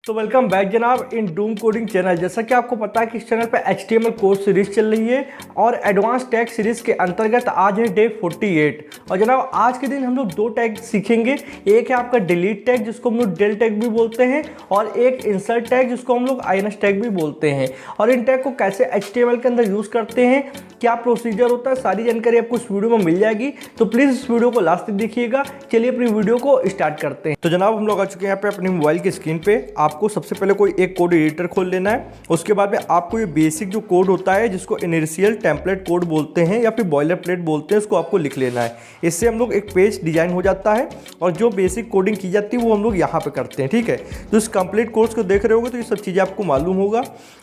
तो welcome back जनाब इन Doom coding channel. जैसा कि आपको पता है कि इस चैनल पे HTML कोर्स सीरीज चल रही है और एडवांस टैग सीरीज के अंतर्गत आज है डे 48। और जनाब आज के दिन हम लोग दो टैग सीखेंगे। एक है आपका डिलीट टैग जिसको हम लोग डेल टैग भी बोलते हैं और एक इंसर्ट टैग जिसको हम लोग INS टैग भी बोलते हैं। और इन टैग को कैसे HTML के अंदर यूज़ करते हैं, क्या प्रोसीजर होता है, सारी जानकारी आपको इस वीडियो में मिल जाएगी। तो प्लीज़ इस वीडियो को लास्ट तक देखिएगा। चलिए अपनी वीडियो को स्टार्ट करते हैं। तो जनाब हम लोग आ चुके हैं यहाँ पे अपनी मोबाइल की स्क्रीन पे। आपको सबसे पहले कोई एक कोड एडिटर खोल लेना है। उसके बाद में आपको ये बेसिक जो कोड होता है जिसको इनिशियल टेम्पलेट कोड बोलते हैं या फिर बॉयलर प्लेट बोलते हैं, उसको आपको लिख लेना है। इससे हम लोग एक पेज डिजाइन हो जाता है और जो बेसिक कोडिंग की जाती है वो हम लोग यहाँ पे करते हैं। ठीक है, तो इस कंप्लीट कोर्स को देख रहे होगे तो ये सब चीज़ें आपको मालूम होगा।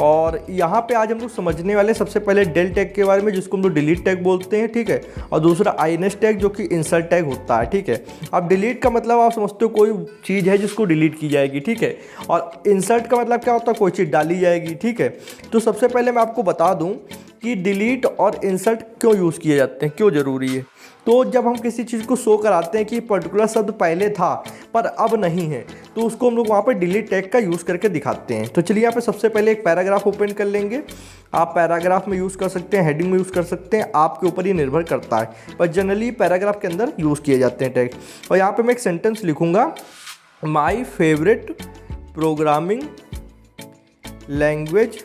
और यहाँ पे आज हम लोग समझने वाले सबसे पहले डेल टैग के बारे में जिसको हम लोग डिलीट टैग बोलते हैं। ठीक है, और दूसरा INS टैग जो कि इंसर्ट टैग होता है। ठीक है, अब डिलीट का मतलब आप समझते हो कोई चीज़ है जिसको डिलीट की जाएगी। ठीक है, और इंसर्ट का मतलब क्या होता है, कोई चीज़ डाली जाएगी। ठीक है, तो सबसे पहले मैं आपको बता दूं कि डिलीट और इंसर्ट क्यों यूज़ किए जाते हैं, क्यों ज़रूरी है। तो जब हम किसी चीज़ को शो कराते हैं कि पर्टिकुलर शब्द पहले था पर अब नहीं है, तो उसको हम लोग वहाँ पर डिलीट टैग का यूज़ करके दिखाते हैं। तो चलिए यहाँ पे सबसे पहले एक पैराग्राफ ओपन कर लेंगे। आप पैराग्राफ में यूज़ कर सकते हैं, हेडिंग में यूज़ कर सकते हैं, आपके ऊपर ही निर्भर करता है, पर जनरली पैराग्राफ के अंदर यूज़ किए जाते हैं टैग। और यहाँ पर मैं एक सेंटेंस लिखूँगा, my favourite programming language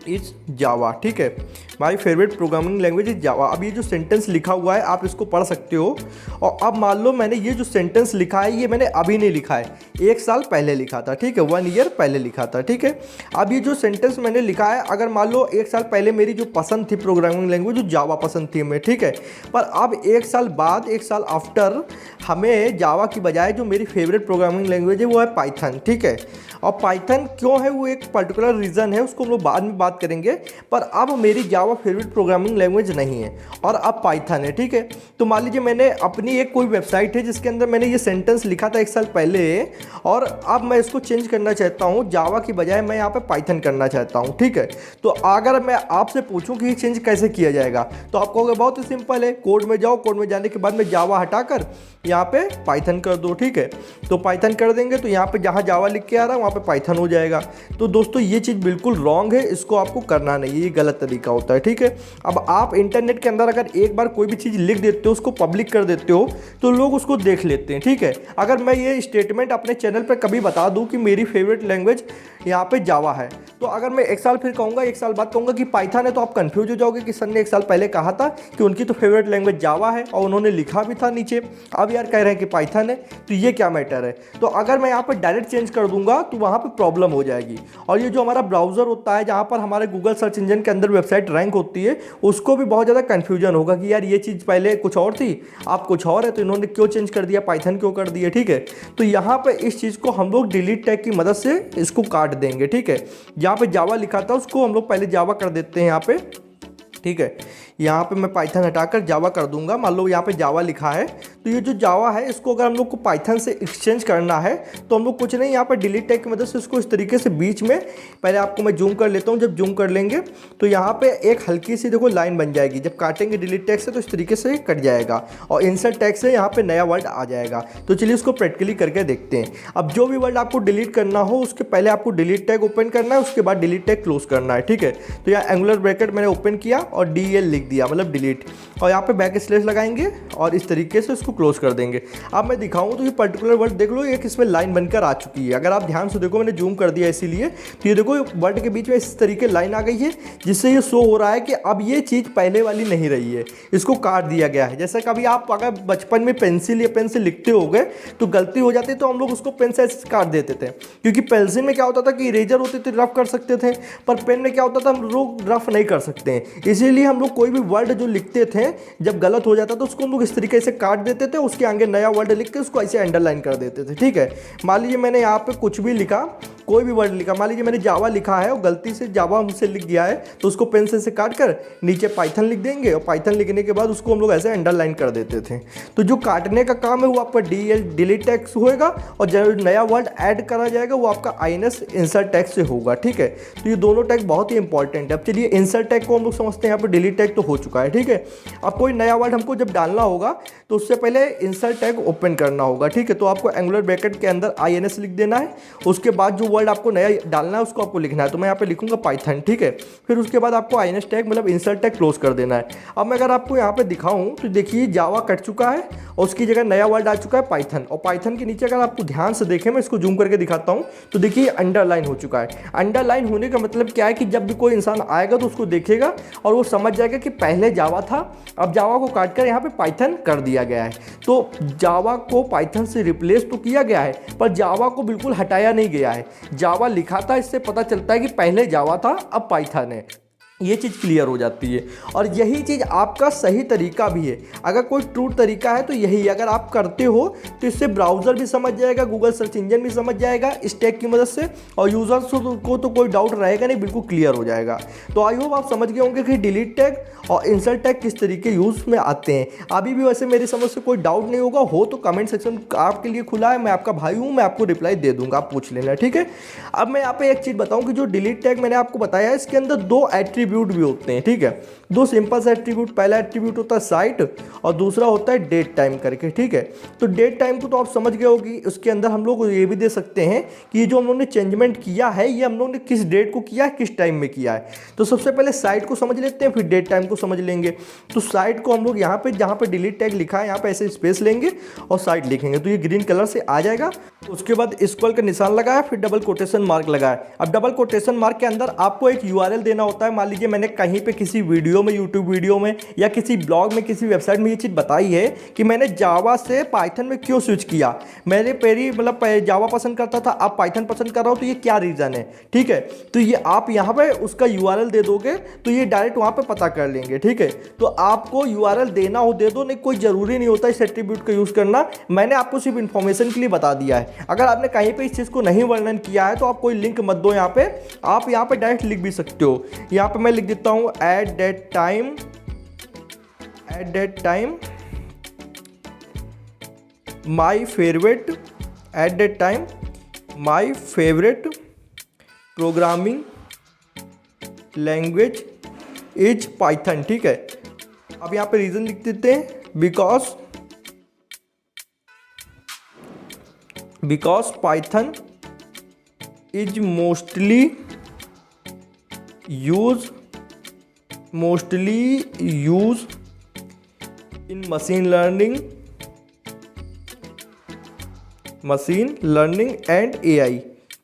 is Java. ठीक है, my favourite programming language is Java. अब ये जो सेंटेंस लिखा हुआ है आप इसको पढ़ सकते हो। और अब मान लो मैंने ये जो सेंटेंस लिखा है ये मैंने अभी नहीं लिखा है, 1 साल पहले लिखा था। ठीक है, 1 ईयर पहले लिखा था। ठीक है, अब ये जो सेंटेंस मैंने लिखा है, अगर मान लो 1 साल पहले मेरी जो पसंद थी प्रोग्रामिंग लैंग्वेज जो जावा पसंद थी हमें। ठीक है, पर अब 1 साल बाद, 1 साल आफ्टर, हमें जावा की बजाय जो मेरी फेवरेट प्रोग्रामिंग लैंग्वेज है वो है पाइथन। ठीक है, और पाइथन क्यों है वो एक पर्टिकुलर रीज़न है, उसको हम लोग बाद में बात करेंगे। पर अब मेरी जावा फेवरेट प्रोग्रामिंग लैंग्वेज नहीं है और अब पाइथन है। ठीक है, तो मान लीजिए मैंने अपनी एक कोई वेबसाइट है जिसके अंदर मैंने ये सेंटेंस लिखा था 1 साल पहले और अब मैं इसको चेंज करना चाहता हूँ, जावा की बजाय मैं यहाँ पे पाइथन करना चाहता हूँ। ठीक है, तो अगर मैं आपसे पूछूँ कि ये चेंज कैसे किया जाएगा तो आप कहोगे बहुत ही सिंपल है, कोड में जाओ, कोड में जाने के बाद में जावा हटाकर यहाँ पे पाइथन कर दो। ठीक है, तो पाइथन कर देंगे तो यहाँ पे जहाँ जावा लिख के आ रहा है वहाँ पे पाइथन हो जाएगा। तो दोस्तों ये चीज़ बिल्कुल रॉन्ग है, इसको आपको करना नहीं है, ये गलत तरीका होता है। ठीक है, अब आप इंटरनेट के अंदर अगर एक बार कोई भी चीज़ लिख देते हो, उसको पब्लिक कर देते हो तो लोग उसको देख लेते हैं। ठीक है, अगर मैं ये स्टेटमेंट अपने चैनल पर कभी बता दूँ कि मेरी फेवरेट लैंग्वेज यहाँ पे जावा है, तो अगर मैं 1 साल फिर कहूँगा, 1 साल बाद कहूँगा कि पाइथन है, तो आप कंफ्यूज हो जाओगे कि सर ने 1 साल पहले कहा था कि उनकी तो फेवरेट लैंग्वेज जावा है और उन्होंने लिखा भी था नीचे, अब यार कह रहे हैं कि पाइथन है, तो ये क्या मैटर है। तो अगर मैं यहाँ पर डायरेक्ट चेंज कर दूंगा तो वहाँ पर प्रॉब्लम हो जाएगी। और ये जो हमारा ब्राउज़र होता है जहाँ पर हमारे गूगल सर्च इंजन के अंदर वेबसाइट रैंक होती है, उसको भी बहुत ज़्यादा कन्फ्यूजन होगा कि यार ये चीज़ पहले कुछ और थी, आप कुछ और है, तो इन्होंने क्यों चेंज कर दिया, पाइथन क्यों कर दिया। ठीक है, तो यहाँ पर इस चीज़ को हम लोग डिलीट टैग की मदद से इसको काट देंगे। ठीक है, जहाँ पे जावा लिखा था उसको हम लोग पहले जावा कर देते हैं यहाँ पे। ठीक है, यहाँ पे मैं पाइथन हटाकर जावा कर दूंगा। मान लो यहाँ पे जावा लिखा है, तो ये जो जावा है इसको अगर हम लोग को पाइथन से एक्सचेंज करना है तो हम लोग कुछ नहीं, यहाँ पे डिलीट टैग की मदद से इसको इस तरीके से बीच में, पहले आपको मैं जूम कर लेता हूँ। जब जूम कर लेंगे तो यहाँ पे एक हल्की सी देखो लाइन बन जाएगी। जब काटेंगे डिलीट टैग से तो इस तरीके से कट जाएगा और इंसर्ट टैग से यहाँ पे नया वर्ड आ जाएगा। तो चलिए इसको प्रैक्टिकली करके देखते हैं। अब जो भी वर्ड आपको डिलीट करना हो उसके पहले आपको डिलीट टैग ओपन करना है, उसके बाद डिलीट टैग क्लोज करना है। ठीक है, तो यहाँ एंगुलर ब्रैकेट मैंने ओपन किया और DL लिख दिया, मतलब डिलीट, और यहाँ पे बैक स्लैश लगाएंगे और इस तरीके से इसको क्लोज कर देंगे। अब मैं दिखाऊं तो ये पर्टिकुलर वर्ड देख लो, एक इसमें लाइन बनकर आ चुकी है। अगर आप ध्यान से देखो, मैंने जूम कर दिया इसीलिए, तो ये देखो वर्ड के बीच में इस तरीके लाइन आ गई है जिससे ये शो हो रहा है कि अब ये चीज़ पहले वाली नहीं रही है, इसको काट दिया गया है। जैसे कभी आप अगर बचपन में पेंसिल या पेन से लिखते हो गए तो गलती हो जाती है, तो हम लोग उसको पेन से काट देते थे, क्योंकि पेंसिल में क्या होता था कि इरेजर होते थे, रफ कर सकते थे, पर पेन में क्या होता था हम लोग रफ नहीं कर सकते हैं। इसीलिए हम लोग कोई भी वर्ड जो लिखते थे जब गलत हो जाता तो उसको हम लोग इस तरीके से काट देते थे, उसके आगे नया वर्ड लिख के उसको ऐसे अंडरलाइन कर देते थे। ठीक है, मान लीजिए मैंने यहाँ पे कुछ भी लिखा, कोई भी वर्ड लिखा, मान लीजिए मैंने जावा लिखा है और गलती से जावा मुझसे लिख गया है, तो उसको पेंसिल से काट कर नीचे पाइथन लिख देंगे और पाइथन लिखने के बाद उसको हम लोग ऐसे अंडरलाइन कर देते थे। तो जो काटने का काम है वो आपका डिलीट टैग होएगा और जो नया वर्ड ऐड करा जाएगा वो आपका INS इंसर्ट टैग से होगा, ठीक है। तो ये दोनों टैग बहुत ही इंपॉर्टेंट है। अब चलिए इंसर्ट टैग को हम लोग समझते हैं, यहाँ पर डिलीट टैग तो हो चुका है, ठीक है। अब कोई नया वर्ड हमको जब डालना होगा तो उससे पहले इंसर्ट टैग ओपन करना होगा, ठीक है। तो आपको एंगुलर ब्रैकेट के अंदर INS लिख देना है, उसके बाद जो वर्ड आपको नया डालना है उसको आपको लिखना है। तो मैं यहाँ पे लिखूंगा पाइथन, ठीक है। फिर उसके बाद आपको INS टैग मतलब इंसर्ट टैग क्लोज कर देना है। अब मैं अगर आपको यहाँ पे दिखाऊं तो देखिए जावा कट चुका है और उसकी जगह नया वर्ड आ चुका है पाइथन, और पाइथन के नीचे अगर आपको ध्यान से देखें, मैं इसको जूम करके दिखाता हूँ, तो देखिए अंडरलाइन हो चुका है। अंडरलाइन होने का मतलब क्या है कि जब भी कोई इंसान आएगा तो उसको देखेगा और वो समझ जाएगा कि पहले जावा था, अब जावा को काट कर यहाँ पे पाइथन कर दिया गया है। तो जावा को पाइथन से रिप्लेस तो किया गया है पर जावा को बिल्कुल हटाया नहीं गया है। जावा लिखा था, इससे पता चलता है कि पहले जावा था अब पाइथन है, ये चीज़ क्लियर हो जाती है। और यही चीज़ आपका सही तरीका भी है। अगर कोई ट्रू तरीका है तो यही, अगर आप करते हो तो इससे ब्राउज़र भी समझ जाएगा, गूगल सर्च इंजन भी समझ जाएगा इस टैग की मदद से, और यूज़र्स को तो कोई डाउट रहेगा नहीं, बिल्कुल क्लियर हो जाएगा। तो आई होप आप समझ गए होंगे कि डिलीट टैग और इंसर्ट टैग किस तरीके यूज़ में आते हैं। अभी भी वैसे मेरी समझ से कोई डाउट नहीं होगा, हो तो कमेंट सेक्शन आपके लिए खुला है, मैं आपका भाई हूँ, मैं आपको रिप्लाई दे दूँगा, आप पूछ लेना, ठीक है। अब मैं यहाँ पे एक चीज़ बताऊँ कि जो डिलीट टैग मैंने आपको बताया है इसके अंदर दो एट्रीब्यूट भी होते हैं, ठीक है। दो सिंपल से एट्रीब्यूट, पहला एट्रीब्यूट होता है साइट और दूसरा होता है डेट टाइम करके, ठीक है। तो डेट टाइम को तो आप समझ गए होगी, उसके अंदर हम लोग ये भी दे सकते हैं कि ये जो हम लोगों ने चेंजमेंट किया है ये हम लोगों ने किस डेट को किया है, किस टाइम में किया है। तो सबसे पहले साइट को समझ लेते हैं, फिर डेट टाइम को समझ लेंगे। तो साइट को हम लोग यहाँ पे जहाँ पे डिलीट टैग लिखा है यहाँ पे ऐसे स्पेस लेंगे और साइट लिखेंगे तो ये ग्रीन कलर से आ जाएगा। उसके बाद इक्वल का निशान लगाया, फिर डबल कोटेशन मार्क लगाया। अब डबल कोटेशन मार्क के अंदर आपको एक URL देना होता है। मान लीजिए मैंने कहीं पे किसी वीडियो में, यूट्यूब वीडियो में या किसी ब्लॉग में, किसी वेबसाइट में ये चीज़ बताई है कि मैंने जावा से पाइथन में क्यों स्विच किया, मैंने पहले मतलब जावा पसंद करता था अब पाइथन पसंद कर रहा हूँ, तो ये क्या रीज़न है, ठीक है। तो ये आप यहाँ पे उसका URL दे दोगे तो ये डायरेक्ट वहाँ पे पता कर लेंगे, ठीक है। तो आपको URL देना हो दे दो, नहीं कोई ज़रूरी नहीं होता इस एट्रीब्यूट का यूज़ करना, मैंने आपको सिर्फ इन्फॉर्मेशन के लिए बता दिया है। अगर आपने कहीं पे इस चीज़ को नहीं वर्णन किया है तो आप कोई लिंक मत दो, यहाँ पे आप यहाँ पे डायरेक्ट लिख भी सकते हो। यहाँ पे मैं लिख देता हूँ at that time my favourite programming language is Python, ठीक है। अब यहाँ पे रीज़न लिख देते हैं because Python is mostly use in machine learning and AI,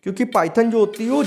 क्योंकि पाइथन जो होती है वो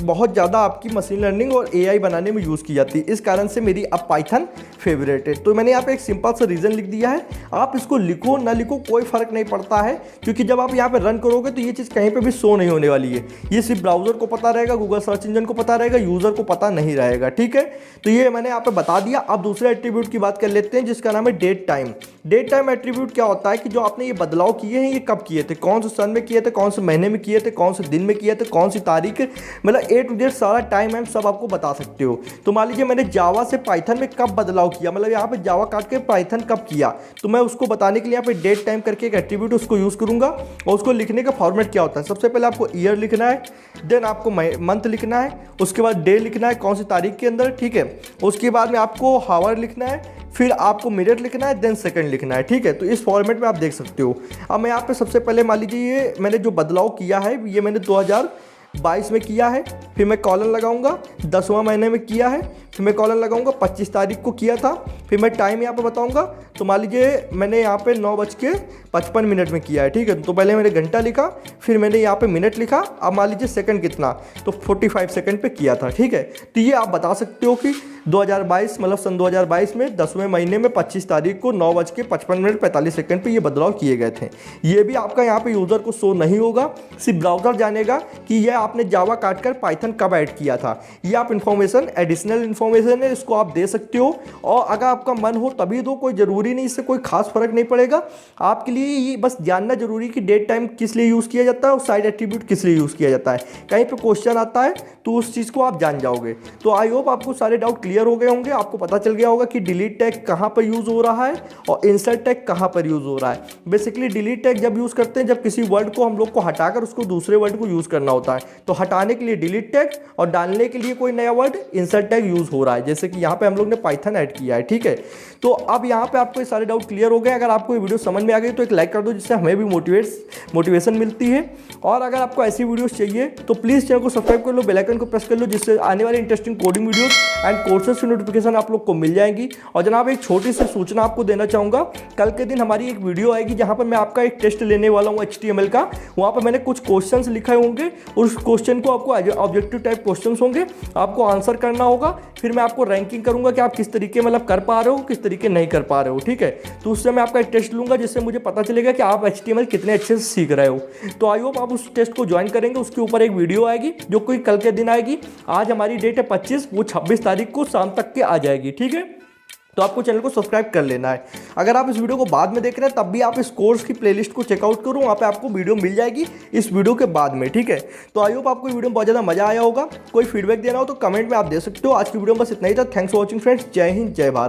बहुत ज़्यादा आपकी मशीन लर्निंग और AI बनाने में यूज़ की जाती है। इस कारण से मेरी अब पाइथन फेवरेट है। तो मैंने यहाँ पे एक सिंपल सा रीज़न लिख दिया है, आप इसको लिखो ना लिखो कोई फ़र्क नहीं पड़ता है, क्योंकि जब आप यहाँ पे रन करोगे तो ये चीज़ कहीं पे भी शो नहीं होने वाली है। ये सिर्फ ब्राउज़र को पता रहेगा, गूगल सर्च इंजन को पता रहेगा, यूज़र को पता नहीं रहेगा, ठीक है। तो ये मैंने यहाँ पे बता दिया। अब दूसरे एट्रीब्यूट की बात कर लेते हैं जिसका नाम है date time. Date time attribute क्या होता है कि जो आपने ये बदलाव किए हैं ये कब किए थे, कौन से सन में किए थे, कौन से महीने में किए थे, कौन से दिन में किए थे, कौन सी तारीख, मतलब A to Z सारा टाइम एम सब आपको बता सकते हो। तो मान लीजिए मैंने जावा से पाइथन में कब बदलाव किया, मतलब यहाँ पे जावा काट के पाइथन कब किया, तो मैं उसको बताने के लिए यहाँ पे डेट टाइम करके एक एट्रीब्यूट उसको यूज़ करूँगा। और उसको लिखने का फॉर्मेट क्या होता है, सबसे पहले आपको ईयर लिखना है, देन आपको मंथ लिखना है, उसके बाद डे लिखना है कौन सी तारीख के अंदर, ठीक है। उसके बाद में आपको हावर लिखना है, फिर आपको मिनट लिखना है, देन सेकंड लिखना है, ठीक है। तो इस फॉर्मेट में आप देख सकते हो। अब मैं यहाँ पे सबसे पहले मान लीजिए ये मैंने जो बदलाव किया है ये मैंने 2022 में किया है, फिर मैं कॉलन लगाऊंगा 10वां महीने में किया है, फिर मैं कॉलन लगाऊंगा 25 तारीख को किया था, फिर मैं टाइम यहाँ पे बताऊंगा। तो मान लीजिए मैंने यहाँ पे 9:55 में किया है, ठीक है। तो पहले मैंने घंटा लिखा, फिर मैंने यहाँ पे मिनट लिखा, अब मान लीजिए सेकंड कितना, तो 45 सेकंड पे किया था, ठीक है। तो ये आप बता सकते हो कि 2022 मतलब सन 2022 में 10वें महीने में 25 तारीख को 9:55 पे ये बदलाव किए गए थे। ये भी आपका यहाँ पे यूज़र को शो नहीं होगा, सिर्फ ब्राउज़र जानेगा कि ये आपने जावा काट कर पाइथन कब ऐड किया था। ये आप इन्फॉर्मेशन एडिशनल इन्फॉर्मेशन इन्फॉर्मेशन है, इसको आप दे सकते हो। और अगर आपका मन हो तभी दो, कोई ज़रूरी नहीं, इससे कोई खास फर्क नहीं पड़ेगा। आपके लिए ये बस जानना जरूरी कि डेट टाइम किस लिए यूज़ किया जाता है और साइड एट्रीब्यूट किस लिए यूज़ किया जाता है। कहीं पे क्वेश्चन आता है तो उस चीज़ को आप जान जाओगे। तो आई होप आपको सारे डाउट क्लियर हो गए होंगे, आपको पता चल गया होगा कि डिलीट टैग कहाँ पर यूज़ हो रहा है और इंसर्ट टैग कहाँ पर यूज़ हो रहा है। बेसिकली डिलीट टैग जब यूज़ करते हैं जब किसी वर्ड को हम लोग को हटाकर उसको दूसरे वर्ड को यूज़ करना होता है, तो हटाने के लिए डिलीट टैग और डालने के लिए कोई नया वर्ड इंसर्ट टैग यूज़ हो रहा है। जैसे कि यहाँ पे हम लोग ने पाइथन ऐड किया है, ठीक है। तो अब यहाँ पे आपको ये सारे डाउट क्लियर हो गए। अगर आपको ये वीडियो समझ में आ गई तो एक लाइक कर दो, जिससे हमें भी मोटिवेशन मिलती है। और अगर आपको ऐसी वीडियोस चाहिए तो प्लीज़ चैनल को सब्सक्राइब कर लो, बेल आइकन को प्रेस कर लो, जिससे आने वाली interesting coding videos and courses की नोटिफिकेशन आप लोग को मिल जाएंगी। और जनाब एक छोटी सी सूचना आपको देना चाहूँगा, कल के दिन हमारी एक वीडियो आएगी जहाँ पर मैं आपका एक टेस्ट लेने वाला हूँ HTML का। वहाँ पर मैंने कुछ क्वेश्चंस लिखे होंगे, उस क्वेश्चन को आपको ऑब्जेक्टिव टाइप क्वेश्चंस होंगे, आपको आंसर करना होगा। फिर मैं आपको रैंकिंग करूँगा कि आप किस तरीके मतलब कर पा रहे हो, किस तरीके नहीं कर पा रहे हो, ठीक है। तो उससे मैं आपका एक टेस्ट लूँगा, जिससे मुझे पता चलेगा कि आप HTML कितने अच्छे से सीख रहे हो। तो आई होप आप उस टेस्ट को ज्वाइन करेंगे। उसके ऊपर एक वीडियो आएगी जो कोई कल के दिन आएगी। आज हमारी डेट है 25, वो 26 तारीख को शाम तक के आ जाएगी, ठीक है। तो आपको चैनल को सब्सक्राइब कर लेना है। अगर आप इस वीडियो को बाद में देख रहे हैं तब भी आप इस कोर्स की प्लेलिस्ट को चेकआउट करो, वहाँ पे आपको वीडियो मिल जाएगी इस वीडियो के बाद में, ठीक है। तो आई होप आपको वीडियो में बहुत ज़्यादा मजा आया होगा। कोई फीडबैक देना हो तो कमेंट में आप दे सकते हो। आज की वीडियो में बस इतना ही था। Thanks for watching friends. जय हिंद, जय भारत।